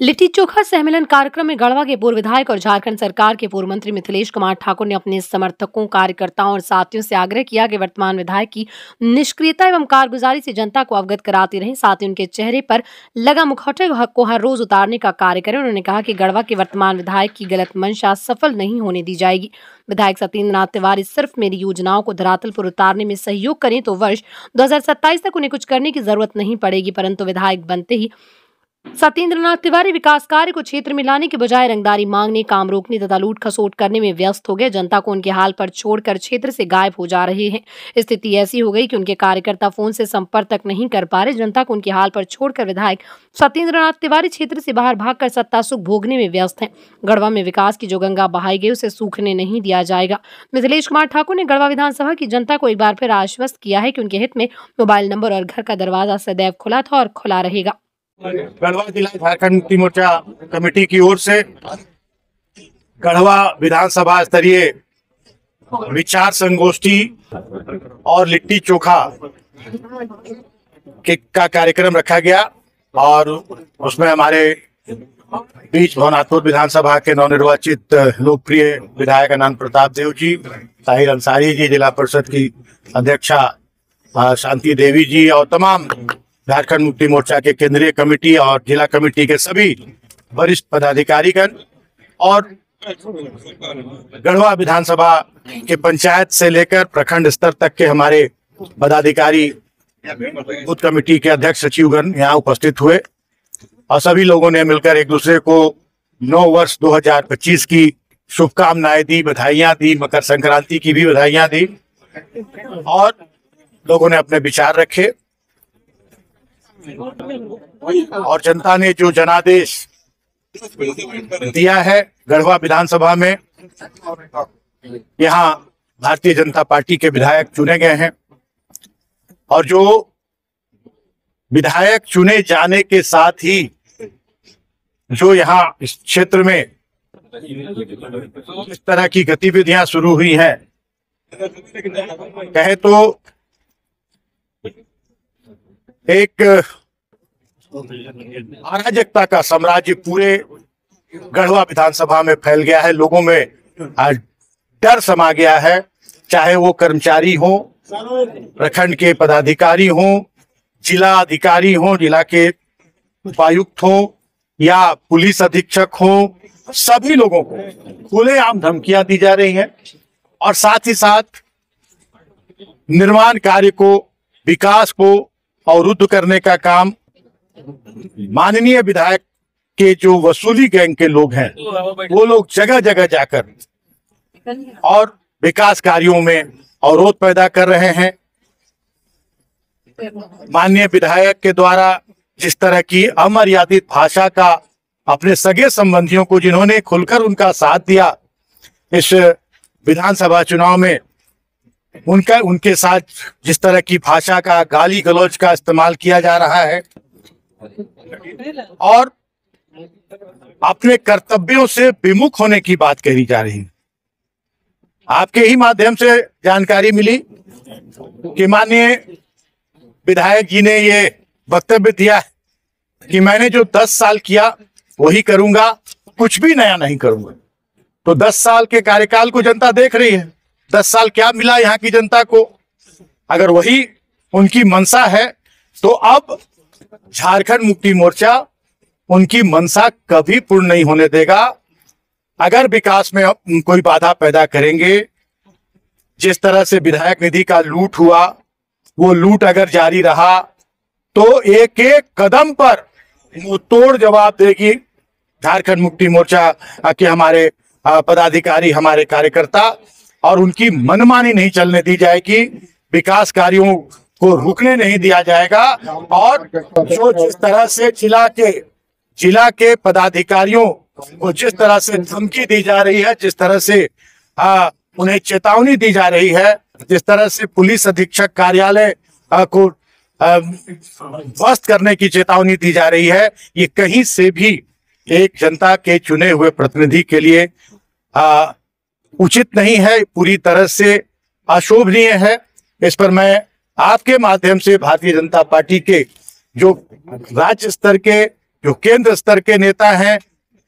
लिट्टी चोखा सम्मेलन कार्यक्रम में गढ़वा के पूर्व विधायक और झारखंड सरकार के पूर्व मंत्री मिथिलेश कुमार ठाकुर ने अपने समर्थकों, कार्यकर्ताओं और साथियों से आग्रह किया कि वर्तमान विधायक की निष्क्रियता एवं कारगुजारी से जनता को अवगत कराते रहें। साथ ही उनके चेहरे पर लगा मुखौटे को हर रोज उतारने का कार्य करें। उन्होंने कहा कि गढ़वा के वर्तमान विधायक की गलत मंशा सफल नहीं होने दी जाएगी। विधायक सत्येंद्र नाथ तिवारी सिर्फ मेरी योजनाओं को धरातल पर उतारने में सहयोग करें तो वर्ष 2027 तक उन्हें कुछ करने की जरूरत नहीं पड़ेगी, परंतु विधायक बनते ही सत्येंद्र नाथ तिवारी विकास कार्य को क्षेत्र में लाने के बजाय रंगदारी मांगने, काम रोकने तथा लूट खसोट करने में व्यस्त हो गए। जनता को उनके हाल पर छोड़कर क्षेत्र से गायब हो जा रहे हैं। स्थिति ऐसी हो गई कि उनके कार्यकर्ता फोन से संपर्क तक नहीं कर पा रहे। जनता को उनके हाल पर छोड़कर विधायक सत्येंद्र नाथ तिवारी क्षेत्र से बाहर भागकर सत्ता सुख भोगने में व्यस्त हैं। गढ़वा में विकास की जो गंगा बहाई गई उसे सूखने नहीं दिया जाएगा। मिथिलेश कुमार ठाकुर ने गढ़वा विधानसभा की जनता को एक बार फिर आश्वस्त किया है कि उनके हित में मोबाइल नंबर और घर का दरवाजा सदैव खुला था और खुला रहेगा। गढ़वा जिला झारखंड मुक्ति मोर्चा कमेटी की ओर से गढ़वा विधानसभा स्तरीय विचार संगोष्ठी और लिट्टी चोखा का कार्यक्रम रखा गया और उसमें हमारे बीच भवनाथपुर विधानसभा के नवनिर्वाचित लोकप्रिय विधायक अनंत प्रताप देव जी, ताहिर अंसारी जी, जिला परिषद की अध्यक्षा शांति देवी जी और तमाम झारखंड मुक्ति मोर्चा के केंद्रीय कमेटी और जिला कमेटी के सभी वरिष्ठ पदाधिकारीगण और गढ़वा विधानसभा के पंचायत से लेकर प्रखंड स्तर तक के हमारे पदाधिकारी, बूथ कमेटी के अध्यक्ष, सचिवगण यहाँ उपस्थित हुए और सभी लोगों ने मिलकर एक दूसरे को नव वर्ष 2025 की शुभकामनाएं दी, बधाइयां दी, मकर संक्रांति की भी बधाइयां दी और लोगों ने अपने विचार रखे और जनता ने जो जनादेश दिया है गढ़वा विधानसभा में, यहाँ भारतीय जनता पार्टी के विधायक चुने गए हैं और जो विधायक चुने जाने के साथ ही जो यहाँ इस क्षेत्र में इस तरह की गतिविधियां शुरू हुई हैं, कहे तो एक अराजकता का साम्राज्य पूरे गढ़वा विधानसभा में फैल गया है। लोगों में डर समा गया है, चाहे वो कर्मचारी हो, प्रखंड के पदाधिकारी हो, जिला अधिकारी हो, जिला के उपायुक्त हो या पुलिस अधीक्षक हो, सभी लोगों को खुलेआम धमकियां दी जा रही हैं और साथ ही साथ निर्माण कार्य को, विकास को अवरुद्ध करने का काम माननीय विधायक के जो वसूली गैंग के लोग हैं वो लोग जगह जगह जाकर और विकास कार्यों में अवरोध पैदा कर रहे हैं। माननीय विधायक के द्वारा जिस तरह की अमर्यादित भाषा का अपने सगे संबंधियों को, जिन्होंने खुलकर उनका साथ दिया इस विधानसभा चुनाव में, उनके साथ जिस तरह की भाषा का, गाली गलौज का इस्तेमाल किया जा रहा है और अपने कर्तव्यों से विमुख होने की बात कही जा रही है। आपके ही माध्यम से जानकारी मिली कि माननीय विधायक जी ने ये वक्तव्य दिया है कि मैंने जो 10 साल किया वही करूंगा, कुछ भी नया नहीं करूंगा। तो 10 साल के कार्यकाल को जनता देख रही है, 10 साल क्या मिला यहाँ की जनता को। अगर वही उनकी मंशा है तो अब झारखंड मुक्ति मोर्चा उनकी मंशा कभी पूर्ण नहीं होने देगा। अगर विकास में कोई बाधा पैदा करेंगे, जिस तरह से विधायक निधि का लूट हुआ, वो लूट अगर जारी रहा तो एक एक कदम पर मुंह तोड़ जवाब देगी झारखंड मुक्ति मोर्चा के हमारे पदाधिकारी, हमारे कार्यकर्ता, और उनकी मनमानी नहीं चलने दी जाएगी, विकास कार्यों को रुकने नहीं दिया जाएगा। और जो जिस तरह से जिला के पदाधिकारियों को जिस तरह से धमकी दी जा रही है, जिस तरह से उन्हें चेतावनी दी जा रही है, जिस तरह से पुलिस अधीक्षक कार्यालय को ध्वस्त करने की चेतावनी दी जा रही है, ये कहीं से भी एक जनता के चुने हुए प्रतिनिधि के लिए उचित नहीं है, पूरी तरह से अशोभनीय है। इस पर मैं आपके माध्यम से भारतीय जनता पार्टी के जो राज्य स्तर के जो केंद्र स्तर के नेता हैं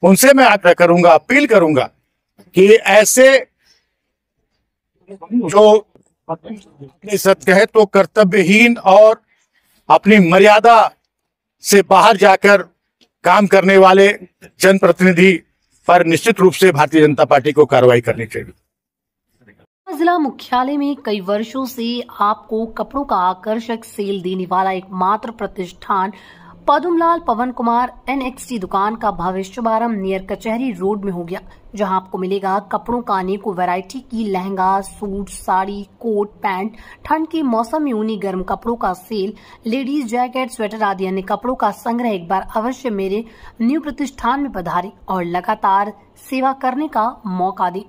उनसे मैं आग्रह करूंगा, अपील करूंगा कि ऐसे जो सत्य है तो कर्तव्यहीन और अपनी मर्यादा से बाहर जाकर काम करने वाले जनप्रतिनिधि पर निश्चित रूप से भारतीय जनता पार्टी को कार्रवाई करनी चाहिए। जिला मुख्यालय में कई वर्षों से आपको कपड़ों का आकर्षक सेल देने वाला एकमात्र प्रतिष्ठान पदुमलाल पवन कुमार NXT दुकान का भव्य शुभारंभ नियर कचहरी रोड में हो गया, जहां आपको मिलेगा कपड़ों का अनेकों वैरायटी की lehenga, suit, sari, coat, pant, ठंड के मौसम में ऊनी गर्म कपड़ों का सेल, लेडीज जैकेट, स्वेटर आदि अन्य कपड़ों का संग्रह। एक बार अवश्य मेरे न्यू प्रतिष्ठान में पधारे और लगातार सेवा करने का मौका दे।